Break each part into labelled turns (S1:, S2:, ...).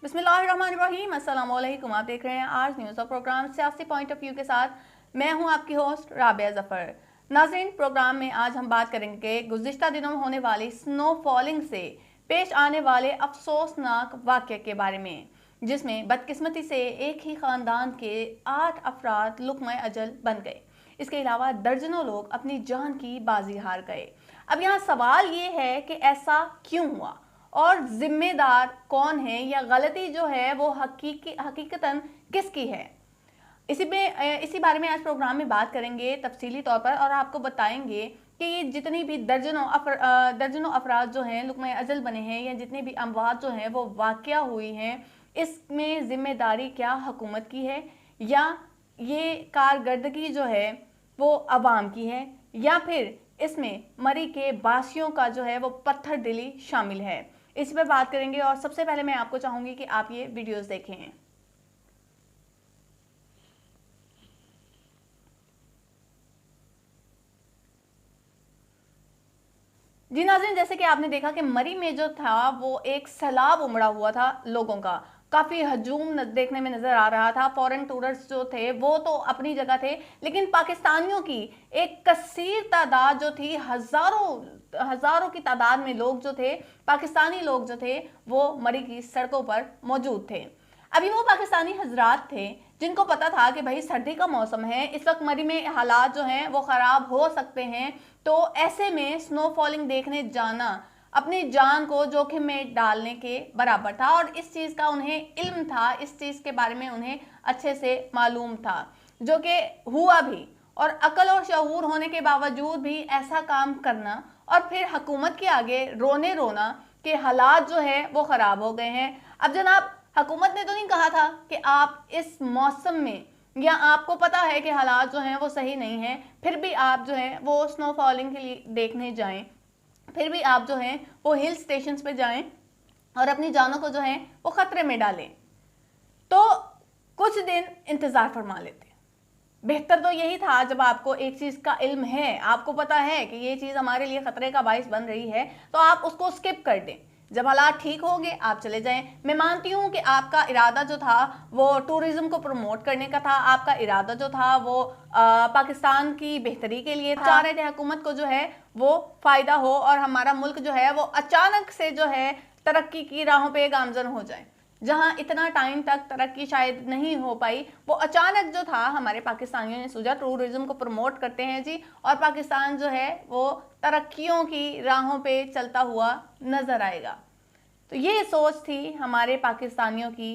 S1: बिस्मिल्लाहिर्रहमानिर्रहीम, अस्सलाम वालेकुम। आप देख रहे हैं आज न्यूज़ और प्रोग्राम सियासी पॉइंट ऑफ व्यू के साथ। मैं हूं आपकी होस्ट राबिया ज़फ़र। नाज़रीन, प्रोग्राम में आज हम बात करेंगे गुज़िश्ता दिनों में होने वाली स्नो फॉलिंग से पेश आने वाले अफसोसनाक वाक़ये के बारे में, जिसमें बदकिस्मती से एक ही ख़ानदान के 8 अफराद लुक़्मा अजल बन गए। इसके अलावा दर्जनों लोग अपनी जान की बाजी हार गए। अब यहाँ सवाल ये है कि ऐसा क्यों हुआ और जिम्मेदार कौन है, या गलती जो है वो हकीकतन किसकी है। इसी बारे में आज प्रोग्राम में बात करेंगे तफसीली तौर पर, और आपको बताएंगे कि ये जितनी भी दर्जनों अफराद जो हैं लुक़्मा अजल बने हैं, या जितनी भी अमवात जो हैं वो वाक़या हुई हैं, इसमें ज़िम्मेदारी क्या हुकूमत की है, या ये कारकर्दगी जो है वो अवाम की है, या फिर इसमें मरी के बासियों का जो है वो पत्थर दिली शामिल है। इस पर बात करेंगे, और सबसे पहले मैं आपको चाहूँगी कि आप ये वीडियोस देखें। जी नाज़रीन, जैसे कि आपने देखा कि मरी में जो था वो एक सैलाब उमड़ा हुआ था लोगों का, काफ़ी हजूम देखने में नज़र आ रहा था। फॉरेन टूरिस्ट जो थे वो तो अपनी जगह थे, लेकिन पाकिस्तानियों की एक कसीर तादाद जो थी, हज़ारों की तादाद में लोग जो थे, पाकिस्तानी लोग जो थे, वो मरी की सड़कों पर मौजूद थे। अभी वो पाकिस्तानी हजरात थे जिनको पता था कि भाई सर्दी का मौसम है, इस वक्त मरी में हालात जो हैं वो ख़राब हो सकते हैं, तो ऐसे में स्नो फॉलिंग देखने जाना अपनी जान को जोखिम में डालने के बराबर था। और इस चीज़ का उन्हें इल्म था, इस चीज़ के बारे में उन्हें अच्छे से मालूम था, जो कि हुआ भी। और अकल और शऊर होने के बावजूद भी ऐसा काम करना, और फिर हुकूमत के आगे रोना कि हालात जो है वो ख़राब हो गए हैं। अब जनाब, हुकूमत ने तो नहीं कहा था कि आप इस मौसम में, या आपको पता है कि हालात जो हैं वो सही नहीं हैं, फिर भी आप जो है वो स्नो फॉलिंग के लिए देखने जाएं, फिर भी आप जो हैं वो हिल स्टेशंस पे जाएं और अपनी जानों को जो है वो ख़तरे में डालें, तो कुछ दिन इंतज़ार फरमा लेते। बेहतर तो यही था, जब आपको एक चीज़ का इल्म है, आपको पता है कि ये चीज़ हमारे लिए ख़तरे का बाइस बन रही है, तो आप उसको स्किप कर दें। जब हालात ठीक हो गए आप चले जाएं। मैं मानती हूँ कि आपका इरादा जो था वो टूरिज़्म को प्रमोट करने का था, आपका इरादा जो था वो पाकिस्तान की बेहतरी के लिए था। चाह रहे थे हुकूमत को जो है वो फ़ायदा हो और हमारा मुल्क जो है वो अचानक से जो है तरक्की की राहों पे गामजन हो जाए। जहाँ इतना टाइम तक तरक्की शायद नहीं हो पाई, वो अचानक जो था हमारे पाकिस्तानियों ने सोचा टूरिज़्म को प्रमोट करते हैं जी, और पाकिस्तान जो है वो तरक्कियों की राहों पे चलता हुआ नज़र आएगा। तो ये सोच थी हमारे पाकिस्तानियों की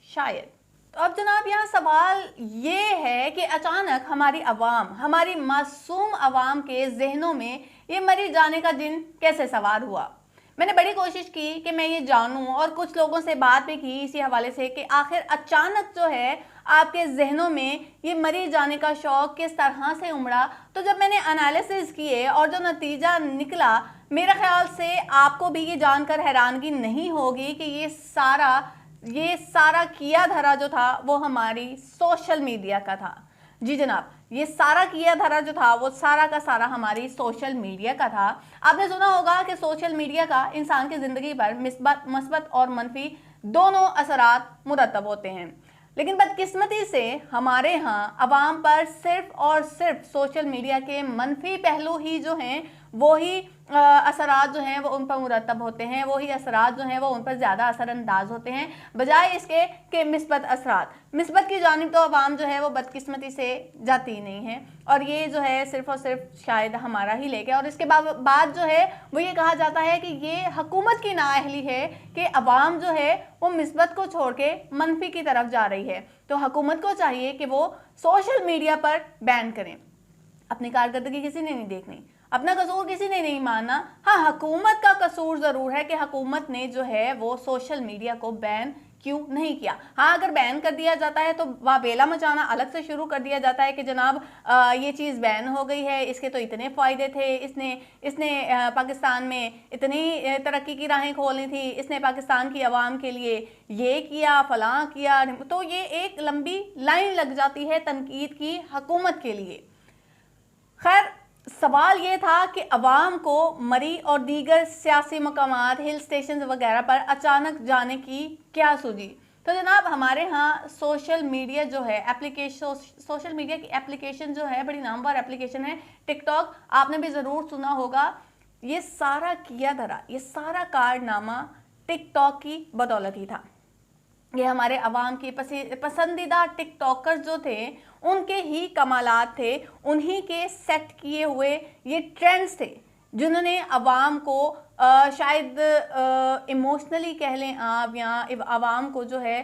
S1: शायद। तो अब जनाब, यहाँ सवाल ये है कि अचानक हमारी अवाम, हमारी मासूम अवाम के जहनों में ये मरी जाने का जिन कैसे सवार हुआ। मैंने बड़ी कोशिश की कि मैं ये जानूं, और कुछ लोगों से बात भी की इसी हवाले से कि आखिर अचानक जो है आपके जहनों में ये मरी जाने का शौक़ किस तरह से उमड़ा। तो जब मैंने एनालिसिस किए और जो नतीजा निकला, मेरे ख्याल से आपको भी ये जानकर हैरानगी नहीं होगी कि ये सारा किया धरा जो था वो हमारी सोशल मीडिया का था। जी जनाब, ये सारा किया धरा जो था वो सारा का सारा हमारी सोशल मीडिया का था। आपने सुना होगा कि सोशल मीडिया का इंसान की ज़िंदगी पर मस्बत और मनफी दोनों असरात मुरतब होते हैं, लेकिन बदकिस्मती से हमारे यहाँ अवाम पर सिर्फ और सिर्फ सोशल मीडिया के मनफी पहलू ही जो हैं वही असरात जो हैं वो उन पर मुरतब होते हैं, वही असरात जो हैं वो उन पर ज़्यादा असरअंदाज होते हैं, बजाय इसके कि मिस्बत असरात। मिस्बत की जानिब तो अवाम जो है वो बदकिस्मती से जाती ही नहीं है, और ये जो है सिर्फ और सिर्फ शायद हमारा ही लेके। और इसके बाद जो है वो ये कहा जाता है कि ये हुकूमत की नाअहली है कि अवाम जो है वो मिस्बत को छोड़ के मनफी की तरफ जा रही है। तो हुकूमत को चाहिए कि वो सोशल मीडिया पर बैन करें। अपनी कारकर्दगी किसी ने नहीं देखनी, अपना कसूर किसी ने नहीं मानना। हाँ, हुकूमत का कसूर ज़रूर है कि हुकूमत ने जो है वो सोशल मीडिया को बैन क्यों नहीं किया। हाँ, अगर बैन कर दिया जाता है तो वावेला मचाना अलग से शुरू कर दिया जाता है कि जनाब ये चीज़ बैन हो गई है, इसके तो इतने फ़ायदे थे, इसने पाकिस्तान में इतनी तरक्की की राहें खोली थी, इसने पाकिस्तान की आवाम के लिए ये किया, फलां किया। तो ये एक लंबी लाइन लग जाती है तनकीद की हुकूमत के लिए। खैर, सवाल ये था कि अवाम को मरी और दीगर सियासी मकामात, हिल स्टेशन वगैरह पर अचानक जाने की क्या सूझी। तो जनाब हमारे यहाँ सोशल मीडिया जो है एप्लीकेशन, सोशल मीडिया की एप्लीकेशन जो है बड़ी नामवर एप्लीकेशन है टिकटॉक, आपने भी ज़रूर सुना होगा। ये सारा किया धरा, ये सारा कारनामा टिकटॉक की बदौलत ही था। ये हमारे अवाम के पसंदीदा टिकटॉकर्स जो थे उनके ही कमालात थे, उन्हीं के सेट किए हुए ये ट्रेंड्स थे जिन्होंने अवाम को शायद इमोशनली कह लें आप, या अवाम को जो है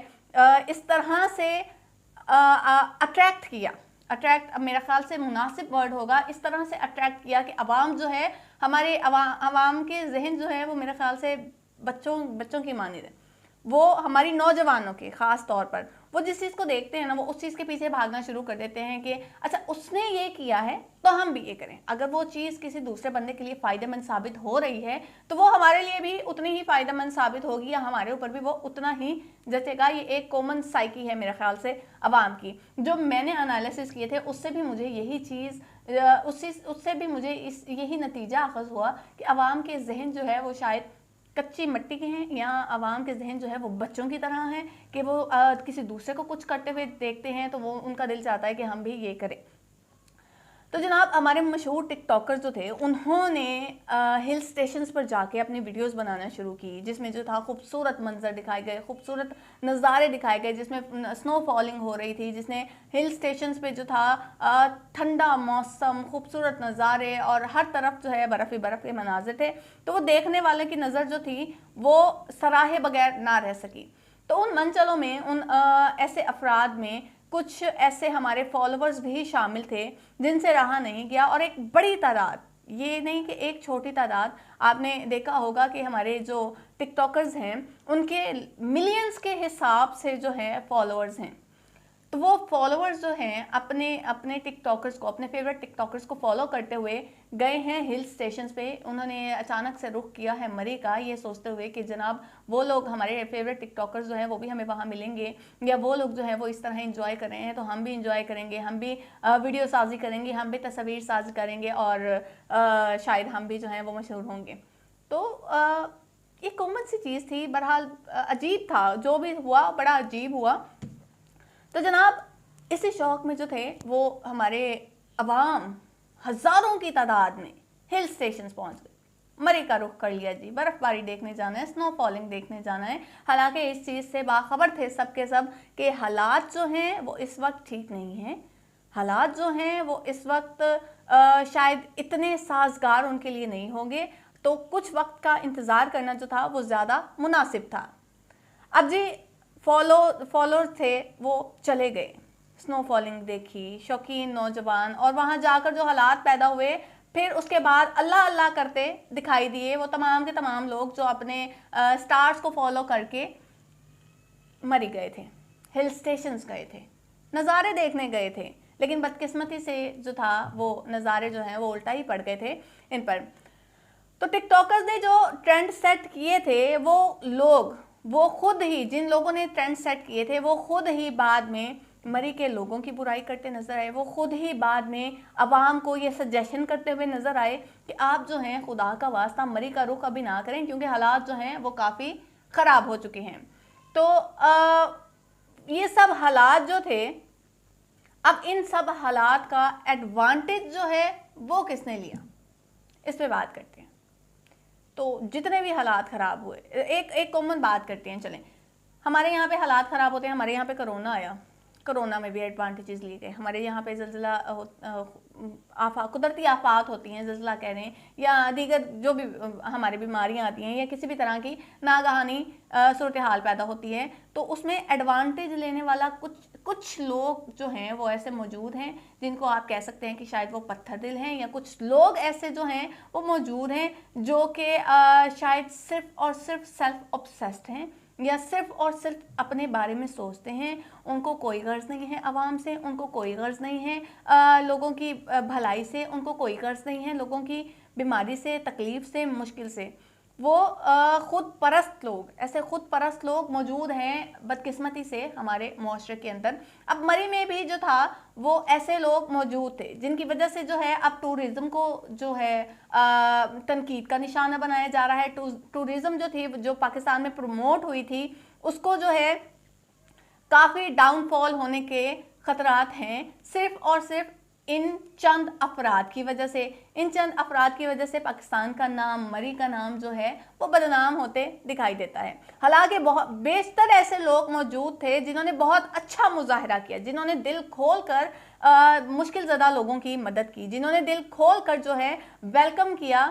S1: इस तरह से अट्रैक्ट किया। अट्रैक्ट मेरा ख्याल से मुनासिब वर्ड होगा, इस तरह से अट्रैक्ट किया कि अवाम जो है, हमारे अवाम के जहन जो है वो मेरे ख्याल से बच्चों की मानिद है। वो हमारी नौजवानों के ख़ास तौर पर वो जिस चीज़ को देखते हैं ना, वो उस चीज़ के पीछे भागना शुरू कर देते हैं कि अच्छा उसने ये किया है तो हम भी ये करें। अगर वो चीज़ किसी दूसरे बंदे के लिए फ़ायदेमंद साबित हो रही है तो वो हमारे लिए भी उतनी ही फ़ायदेमंद साबित होगी, या हमारे ऊपर भी वो उतना ही जचेगा। ये एक कॉमन साइकी है मेरे ख्याल से अवाम की। जो मैंने एनालिसिस किए थे उससे भी मुझे यही चीज़ उससे भी मुझे यही नतीजा अखज़ हुआ कि अवाम के जहन जो है वो शायद कच्ची मिट्टी के हैं, या अवाम के जहन जो है वो बच्चों की तरह हैं कि वो किसी दूसरे को कुछ करते हुए देखते हैं तो वो उनका दिल चाहता है कि हम भी ये करें। तो जनाब हमारे मशहूर टिकटॉकर्स जो थे उन्होंने हिल स्टेशंस पर जाके अपनी वीडियोस बनाना शुरू की, जिसमें जो था खूबसूरत मंजर दिखाए गए, खूबसूरत नज़ारे दिखाए गए, जिसमें स्नो फॉलिंग हो रही थी, जिसने हिल स्टेशंस पे जो था ठंडा मौसम, खूबसूरत नज़ारे और हर तरफ जो है बर्फ़ ही बर्फ़ के मनाजिर थे। तो वो देखने वाले की नज़र जो थी वो सराहे बगैर ना रह सकी। तो उन मंचलों में, उन ऐसे अफराद में कुछ ऐसे हमारे फॉलोअर्स भी शामिल थे जिनसे रहा नहीं गया, और एक बड़ी तादाद, ये नहीं कि एक छोटी तादाद, आपने देखा होगा कि हमारे जो टिकटॉकर्स हैं उनके मिलियंस के हिसाब से जो है फॉलोअर्स हैं। तो वो फॉलोअर्स जो हैं अपने टिकटॉकर्स को, अपने फेवरेट टिकटॉकर्स को फॉलो करते हुए गए हैं हिल स्टेशंस पे। उन्होंने अचानक से रुख किया है मरी का, ये सोचते हुए कि जनाब वो लोग, हमारे फेवरेट टिकटॉकर्स जो हैं वो भी हमें वहाँ मिलेंगे, या वो लोग जो हैं वो इस तरह इंजॉय कर रहे हैं तो हम भी इंजॉय करेंगे, हम भी वीडियो साजी करेंगे, हम भी तस्वीर साजी करेंगे, और शायद हम भी जो हैं वो मशहूर होंगे। तो ये कॉमन सी चीज़ थी। बहरहाल अजीब था, जो भी हुआ बड़ा अजीब हुआ। तो जनाब इसी शौक़ में जो थे वो हमारे अवाम हज़ारों की तादाद में हिल स्टेशंस पहुंच गए, मरी का रुख कर लिया जी, बर्फ़बारी देखने जाना है, स्नो फॉलिंग देखने जाना है। हालांकि इस चीज़ से बाखबर थे सब के सब कि हालात जो हैं वो इस वक्त ठीक नहीं हैं, हालात जो हैं वो इस वक्त शायद इतने साजगार उनके लिए नहीं होंगे, तो कुछ वक्त का इंतज़ार करना जो था वो ज़्यादा मुनासिब था। अब जी फॉलोअर्स थे वो चले गए, स्नो फॉलिंग देखी, शौकीन नौजवान, और वहाँ जाकर जो हालात पैदा हुए, फिर उसके बाद अल्लाह अल्लाह करते दिखाई दिए वो तमाम के तमाम लोग जो अपने स्टार्स को फॉलो करके मरी गए थे, हिल स्टेशंस गए थे, नज़ारे देखने गए थे, लेकिन बदकिस्मती से जो था वो नज़ारे जो हैं वो उल्टा ही पड़ गए थे इन पर। तो टिकटॉकर्स ने जो ट्रेंड सेट किए थे वो लोग, वो खुद ही, जिन लोगों ने ट्रेंड सेट किए थे वो खुद ही बाद में मरी के लोगों की बुराई करते नज़र आए। वो खुद ही बाद में अवाम को ये सजेशन करते हुए नज़र आए कि आप जो हैं खुदा का वास्ता मरी का रुख अभी ना करें, क्योंकि हालात जो हैं वो काफ़ी ख़राब हो चुके हैं। तो ये सब हालात जो थे, अब इन सब हालात का एडवांटेज जो है वो किसने लिया, इस पे बात करते हैं। तो जितने भी हालात ख़राब हुए, एक कॉमन बात करते हैं। चलें, हमारे यहाँ पे हालात ख़राब होते हैं, हमारे यहाँ पे कोरोना आया, कोरोना में भी एडवांटेजेस लिए गए। हमारे यहाँ पे ज़लज़ला कुदरती आफात होती हैं, ज़लज़ला कह रहे हैं, या दीगर जो भी हमारी बीमारियाँ आती हैं, या किसी भी तरह की नागहानी सूरत हाल पैदा होती है, तो उसमें एडवांटेज लेने वाला कुछ लोग जो हैं वो ऐसे मौजूद हैं जिनको आप कह सकते हैं कि शायद वो पत्थर दिल हैं, या कुछ लोग ऐसे जो हैं वो मौजूद हैं जो कि शायद सिर्फ़ और सिर्फ सेल्फ ऑब्सेस्ड हैं, या सिर्फ और सिर्फ अपने बारे में सोचते हैं। उनको कोई गर्ज नहीं है आवाम से, उनको कोई गर्ज नहीं है लोगों की भलाई से, उनको कोई गर्ज नहीं है लोगों की बीमारी से, तकलीफ़ से, मुश्किल से। वो ख़ुद परस्त लोग, ऐसे ख़ुद परस्त लोग मौजूद हैं बदकिस्मती से हमारे मुआशरे के अंदर। अब मरी में भी जो था वो ऐसे लोग मौजूद थे जिनकी वजह से जो है अब टूरिज़्म को जो है तनकीद का निशाना बनाया जा रहा है। टूरिज़्म जो थी, जो पाकिस्तान में प्रमोट हुई थी, उसको जो है काफ़ी डाउनफॉल होने के खतरात हैं सिर्फ और सिर्फ इन चंद अफराद की वजह से। इन चंद अफराद की वजह से पाकिस्तान का नाम, मरी का नाम जो है वो बदनाम होते दिखाई देता है। हालांकि बहुत बेशतर ऐसे लोग मौजूद थे जिन्होंने बहुत अच्छा मुजाहरा किया, जिन्होंने दिल खोल कर मुश्किल ज़दा लोगों की मदद की, जिन्होंने दिल खोल कर जो है वेलकम किया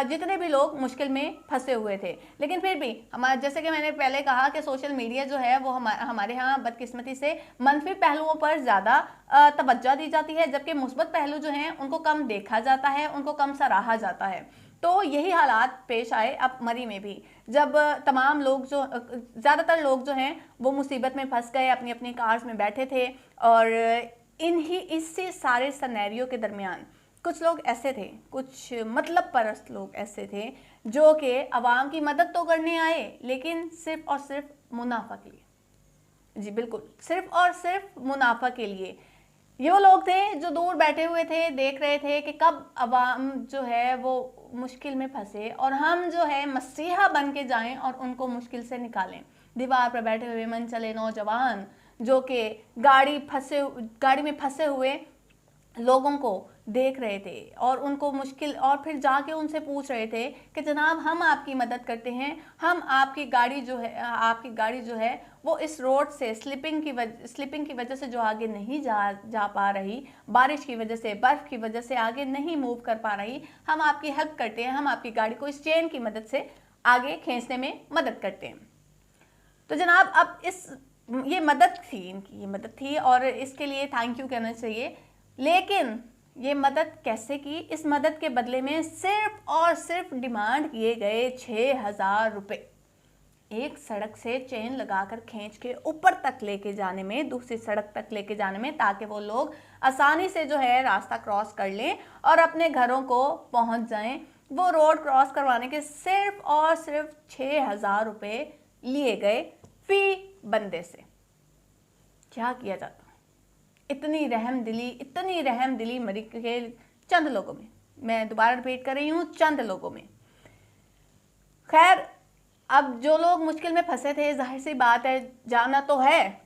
S1: जितने भी लोग मुश्किल में फंसे हुए थे। लेकिन फिर भी हमारा, जैसे कि मैंने पहले कहा कि सोशल मीडिया जो है वो हमारे यहाँ बदकिस्मती से मनफी पहलुओं पर ज़्यादा तवज्जो दी जाती है, जबकि मुस्बत पहलू जो हैं उनको कम देखा जाता है, उनको कम सराहा जाता है। तो यही हालात पेश आए अब मरी में भी, जब तमाम लोग जो ज़्यादातर लोग जो हैं वो मुसीबत में फंस गए, अपनी अपनी कार्स में बैठे थे। और इसी सारे सिनेरियो के दरमियान कुछ लोग ऐसे थे, कुछ मतलब परस्त लोग ऐसे थे जो कि अवाम की मदद तो करने आए लेकिन सिर्फ और सिर्फ मुनाफा के लिए। जी बिल्कुल, सिर्फ और सिर्फ मुनाफा के लिए। ये वो लोग थे जो दूर बैठे हुए थे, देख रहे थे कि कब अवाम जो है वो मुश्किल में फंसे और हम जो है मसीहा बन के जाएं और उनको मुश्किल से निकालें। दीवार पर बैठे हुए मन चले नौजवान जो कि गाड़ी में फंसे हुए लोगों को देख रहे थे और उनको मुश्किल, और फिर जाके उनसे पूछ रहे थे कि जनाब हम आपकी मदद करते हैं, हम आपकी गाड़ी जो है वो इस रोड से स्लिपिंग की वजह से जो आगे नहीं जा पा रही, बारिश की वजह से, बर्फ़ की वजह से आगे नहीं मूव कर पा रही, हम आपकी हेल्प करते हैं, हम आपकी गाड़ी को इस चेन की मदद से आगे खींचने में मदद करते हैं। तो जनाब अब ये मदद थी, इनकी ये मदद थी और इसके लिए थैंक यू कहना चाहिए। लेकिन ये मदद कैसे की? इस मदद के बदले में सिर्फ और सिर्फ डिमांड किए गए 6,000 रुपये, एक सड़क से चेन लगाकर खींच के ऊपर तक लेके जाने में, दूसरी सड़क तक लेके जाने में, ताकि वो लोग आसानी से जो है रास्ता क्रॉस कर लें और अपने घरों को पहुंच जाएं। वो रोड क्रॉस करवाने के सिर्फ और सिर्फ 6,000 रुपये लिए गए फी बंदे से। क्या किया जाता? इतनी रहम दिली मरी के चंद लोगों में, मैं दोबारा रिपीट कर रही हूँ, चंद लोगों में। खैर, अब जो लोग मुश्किल में फंसे थे, जाहिर सी बात है जाना तो है।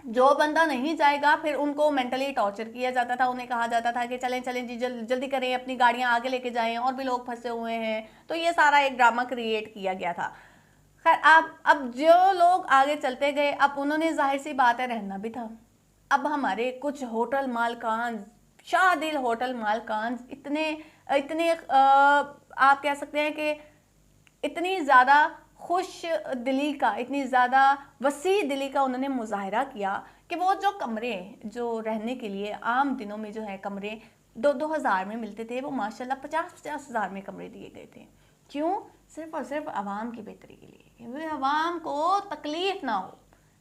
S1: जो बंदा नहीं जाएगा फिर उनको मेंटली टॉर्चर किया जाता था, उन्हें कहा जाता था कि चलें चलें जी, जल्दी करें, अपनी गाड़ियाँ आगे लेके जाएं, और भी लोग फंसे हुए हैं। तो ये सारा एक ड्रामा क्रिएट किया गया था। खैर, अब जो लोग आगे चलते गए, अब उन्होंने जाहिर सी बात है रहना भी था। अब हमारे कुछ होटल मालकान, शादिल होटल मालकान इतने आप कह सकते हैं कि इतनी ज़्यादा खुश दिली का, इतनी ज़्यादा वसी दिली का उन्होंने मुजाहरा किया कि वो जो कमरे जो रहने के लिए आम दिनों में जो है कमरे 2-2 हज़ार में मिलते थे, वो माशाल्लाह 50-50 हज़ार में कमरे दिए गए थे। क्यों? सिर्फ और सिर्फ आवाम की बेहतरी के लिए, आवाम को तकलीफ ना हो।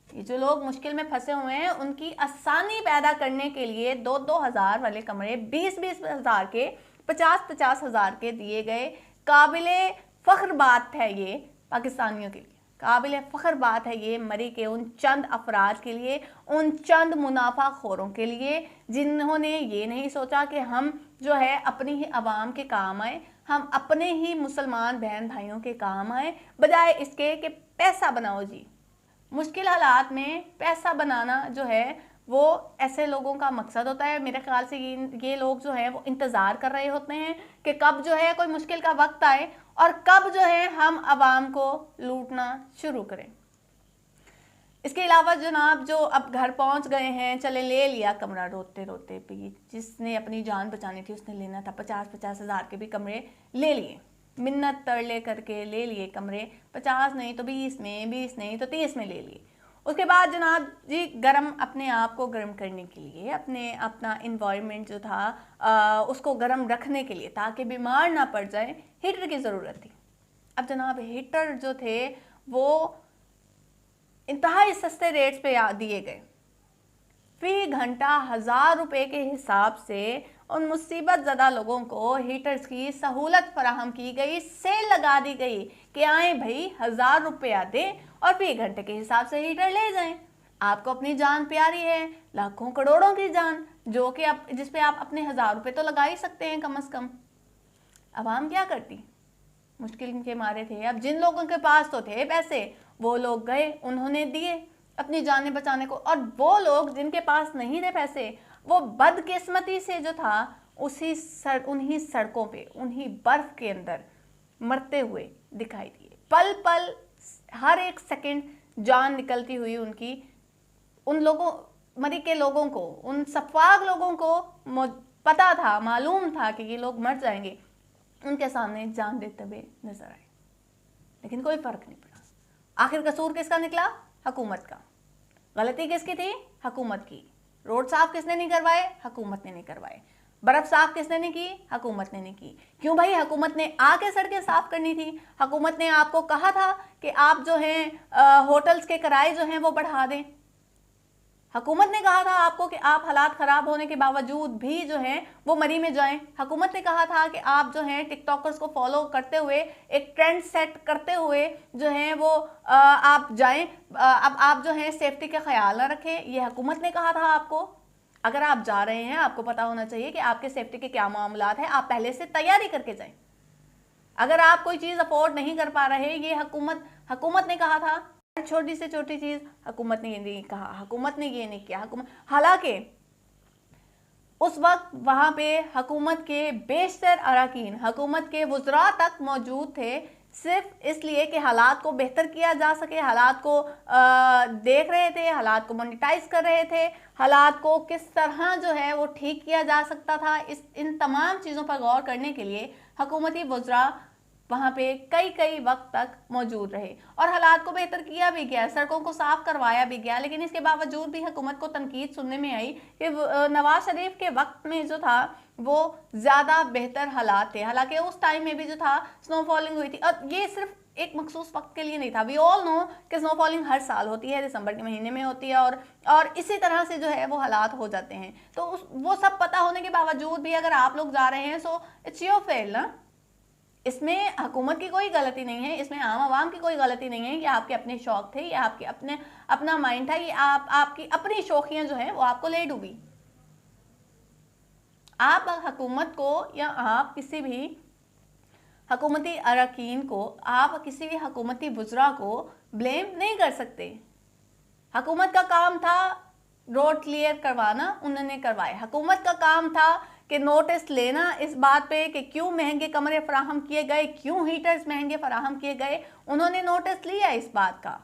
S1: ये जो लोग मुश्किल में फंसे हुए हैं उनकी आसानी पैदा करने के लिए 2-2 हज़ार वाले कमरे 20-20 हज़ार के, 50-50 हज़ार के दिए गए। काबिले फ़ख्र बात है ये पाकिस्तानियों के लिए, काबिले फ़ख्र बात है ये मरी के उन चंद अफराद के लिए, उन चंद मुनाफा खोरों के लिए जिन्होंने ये नहीं सोचा कि हम जो है अपनी ही आवाम के काम आए, हम अपने ही मुसलमान बहन भाइयों के काम आए, बजाय इसके कि पैसा बनाओ जी। मुश्किल हालात में पैसा बनाना जो है वो ऐसे लोगों का मकसद होता है। मेरे ख्याल से ये लोग जो है वो इंतज़ार कर रहे होते हैं कि कब जो है कोई मुश्किल का वक्त आए और कब जो है हम आवाम को लूटना शुरू करें। इसके अलावा जनाब जो अब घर पहुंच गए हैं, चले ले लिया कमरा रोते रोते भी, जिसने अपनी जान बचानी थी उसने लेना था, 50-50 हज़ार के भी कमरे ले लिए, मिन्नत तरले करके ले लिए कमरे, 50 नहीं तो 20 में, 20 नहीं तो 30 में ले लिए। उसके बाद जनाब जी अपने आप को गर्म करने के लिए, अपना इन्वायरमेंट जो था उसको गर्म रखने के लिए, ताकि बीमार ना पड़ जाए, हीटर की ज़रूरत थी। अब जनाब हीटर जो थे वो इंतहाई सस्ते रेट्स पे दिए गए, फी घंटा 1,000 रुपये के हिसाब से उन मुसीबत ज़दा लोगों को हीटर्स की सहूलत फराहम की गई, सेल लगा दी गई कि आए भाई 1,000 रुपया दें और फी घंटे के हिसाब से हीटर ले जाएं। आपको अपनी जान प्यारी है, लाखों करोड़ों की जान, जो कि आप जिस पे आप अपने 1,000 रुपये तो लगा ही सकते हैं कम से कम। आवाम क्या करती? मुश्किल के मारे थे। अब जिन लोगों के पास तो थे पैसे वो लोग गए, उन्होंने दिए, अपनी जानें बचाने को। और वो लोग जिनके पास नहीं थे पैसे, वो बदकिस्मती से जो था उन्हीं सड़कों पे, उन्हीं बर्फ के अंदर मरते हुए दिखाई दिए। पल पल, हर एक सेकंड जान निकलती हुई उनकी। उन लोगों, मरी के लोगों को, उन सफाक लोगों को पता था, मालूम था कि ये लोग मर जाएंगे, उनके सामने जान देते हुए नजर आए, लेकिन कोई फर्क नहीं पड़ा। आखिर कसूर किसका निकला? हुकूमत का। गलती किसकी थी? हुकूमत की। रोड साफ किसने नहीं करवाए? हुकूमत ने नहीं करवाए। बर्फ साफ किसने नहीं की? हुकूमत ने नहीं की। क्यों भाई? हुकूमत ने आके सड़कें साफ करनी थी। हुकूमत ने आपको कहा था कि आप जो हैं होटल्स के किराए जो हैं वो बढ़ा दें। हुकूमत ने कहा था आपको कि आप हालात ख़राब होने के बावजूद भी जो हैं वो मरी में जाएं। हुकूमत ने कहा था कि आप जो हैं टिकटॉकर्स को फॉलो करते हुए, एक ट्रेंड सेट करते हुए जो हैं वो आप जाएं। अब आप जो हैं सेफ्टी का ख्याल ना रखें, ये हुकूमत ने कहा था आपको। अगर आप जा रहे हैं, आपको पता होना चाहिए कि आपके सेफ्टी के क्या मामलात हैं, आप पहले से तैयारी करके जाएं। अगर आप कोई चीज़ अफोर्ड नहीं कर पा रहे, ये हुकूमत ने कहा था। छोटी से छोटी चीज हुकूमत ने ये नहीं कहा, हुकूमत ने ये नहीं किया। हालांकि उस वक्त वहां पे हुकूमत के बेशतर अरकान, हुकूमत के वज़रा तक मौजूद थे, सिर्फ इसलिए कि हालात को बेहतर किया जा सके। हालात को देख रहे थे, हालात को मोनिटाइज कर रहे थे, हालात को किस तरह जो है वो ठीक किया जा सकता था। इन तमाम चीज़ों पर गौर करने के लिए हुकूमती वज़रा वहाँ पे कई वक्त तक मौजूद रहे और हालात को बेहतर किया भी गया, सड़कों को साफ करवाया भी गया। लेकिन इसके बावजूद भी हुकूमत को तनकीद सुनने में आई कि नवाज शरीफ के वक्त में जो था वो ज़्यादा बेहतर हालात थे। हालांकि उस टाइम में भी जो था स्नोफॉलिंग हुई थी, और ये सिर्फ एक मखसूस वक्त के लिए नहीं था। वी ऑल नो कि स्नोफॉलिंग हर साल होती है, दिसंबर के महीने में होती है, और इसी तरह से जो है वो हालात हो जाते हैं। तो वो सब पता होने के बावजूद भी अगर आप लोग जा रहे हैं, सो इट्स योर फेल ना। इसमें हुकूमत की कोई गलती नहीं है, इसमें आम आवाम की कोई गलती नहीं है। ये आपके अपने शौक थे, ये आपके अपना माइंड था, ये आपकी अपनी शौकियां जो है वो आपको ले डूबी। आप हुकूमत को या आप किसी भी हुकूमती अरकान को, आप किसी भी हुकूमती वज़रा को ब्लेम नहीं कर सकते। हुकूमत का काम था रोड क्लियर करवाना, उन्होंने करवाए। हुकूमत का काम था कि नोटिस लेना इस बात पे कि क्यों महंगे कमरे फराहम किए गए, क्यों हीटर्स महंगे फराहम किए गए, उन्होंने नोटिस लिया इस बात का।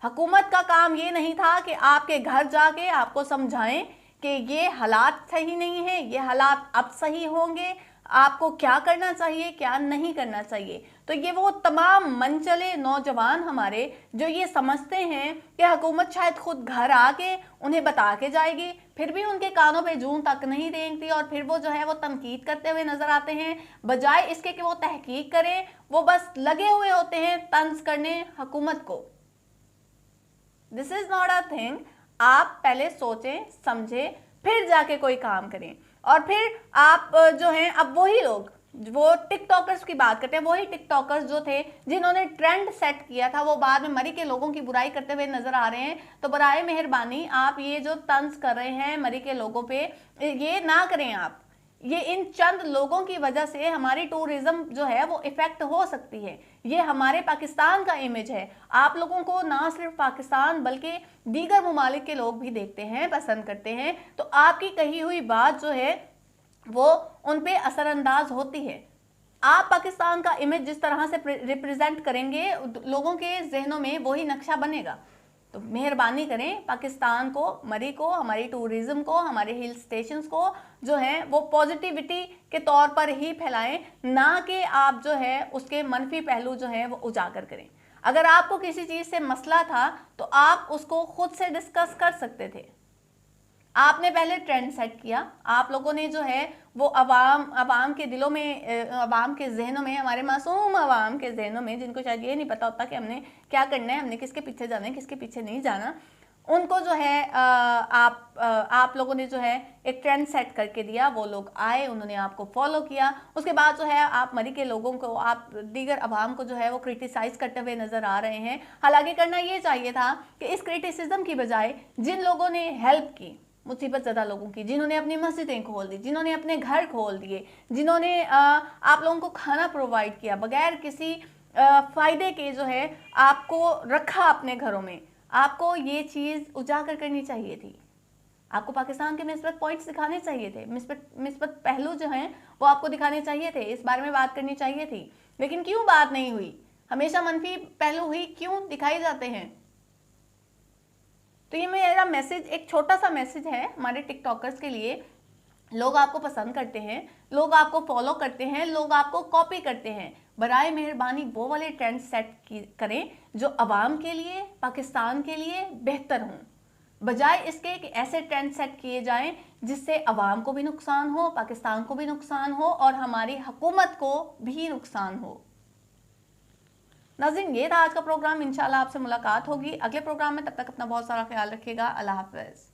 S1: हुकूमत का काम ये नहीं था कि आपके घर जाके आपको समझाएं कि ये हालात सही नहीं है, ये हालात अब सही होंगे, आपको क्या करना चाहिए, क्या नहीं करना चाहिए। तो ये वो तमाम मनचले नौजवान हमारे जो ये समझते हैं कि हुकूमत शायद खुद घर आके उन्हें बता के जाएगी, फिर भी उनके कानों पे जूं तक नहीं रेंगती, और फिर वो जो है वो तनकीद करते हुए नजर आते हैं। बजाय इसके कि वो तहकीक करें, वो बस लगे हुए होते हैं तंज करने हुकूमत को। This is not a thing. आप पहले सोचें, समझें, फिर जाके कोई काम करें। और फिर आप जो हैं, अब वही लोग, वो टिकटॉकर्स की बात करते हैं, वही टिकटॉकर्स जो थे जिन्होंने ट्रेंड सेट किया था, वो बाद में मरी के लोगों की बुराई करते हुए नजर आ रहे हैं। तो बराए मेहरबानी आप ये जो तंज कर रहे हैं मरी के लोगों पे, ये ना करें आप। ये इन चंद लोगों की वजह से हमारी टूरिज्म जो है वो इफेक्ट हो सकती है। ये हमारे पाकिस्तान का इमेज है। आप लोगों को ना सिर्फ पाकिस्तान बल्कि दीगर ममालिक के लोग भी देखते हैं, पसंद करते हैं। तो आपकी कही हुई बात जो है वो उन पे असरअंदाज होती है। आप पाकिस्तान का इमेज जिस तरह से रिप्रेजेंट करेंगे, लोगों के जहनों में वही नक्शा बनेगा। तो मेहरबानी करें, पाकिस्तान को, मरी को, हमारी टूरिज्म को, हमारे हिल स्टेशंस को जो है वो पॉजिटिविटी के तौर पर ही फैलाएं, ना कि आप जो है उसके मनफी पहलू जो है वो उजागर करें। अगर आपको किसी चीज़ से मसला था तो आप उसको खुद से डिस्कस कर सकते थे। आपने पहले ट्रेंड सेट किया, आप लोगों ने जो है वो अवाम के दिलों में, अवाम के जहनों में, हमारे मासूम अवाम के जहनों में, जिनको शायद ये नहीं पता होता कि हमने क्या करना है, हमने किसके पीछे जाना है, किसके पीछे नहीं जाना, उनको जो है आप लोगों ने जो है एक ट्रेंड सेट करके दिया। वो लोग आए, उन्होंने आपको फॉलो किया। उसके बाद जो है आप मरी के लोगों को, आप दीगर अवाम को जो है वो क्रिटिसाइज करते हुए नजर आ रहे हैं। हालांकि करना ये चाहिए था कि इस क्रिटिसिज्म की बजाय जिन लोगों ने हेल्प की, मुसीबत ज़्यादा लोगों की, जिन्होंने अपनी मस्जिदें खोल दी, जिन्होंने अपने घर खोल दिए, जिन्होंने आप लोगों को खाना प्रोवाइड किया, बगैर किसी फ़ायदे के जो है आपको रखा अपने घरों में, آپ کو یہ چیز اجاگر کرنی چاہیے تھی، آپ کو پاکستان کے مثبت پوائنٹس دکھانے چاہیے تھے، مثبت پہلو جو ہیں وہ آپ کو دکھانے چاہیے تھے، اس بارے میں بات کرنی چاہیے تھی، لیکن کیوں بات نہیں ہوئی؟ ہمیشہ منفی پہلو ہی کیوں دکھائے جاتے ہیں؟ تو یہ میرا میسج، ایک چھوٹا سا میسج ہے ہمارے ٹک ٹاکرز کے لیے. لوگ آپ کو پسند کرتے ہیں، لوگ آپ کو فالو کرتے ہیں، لوگ آپ کو کاپی کرتے ہیں. برائے مہربانی وہ والے ٹرینڈ سیٹ کریں جو عوام کے لیے، پاکستان کے لیے بہتر ہوں، بجائے اس کے کہ ایسے ٹرینڈ سیٹ کیے جائیں جس سے عوام کو بھی نقصان ہو، پاکستان کو بھی نقصان ہو اور ہماری حکومت کو بھی نقصان ہو. ناظرین، یہ تھا آج کا پروگرام. انشاءاللہ آپ سے ملاقات ہوگی اگلے پروگرام میں. تب تک اپنا بہت سارا خیال رکھیے گا. اللہ حافظ.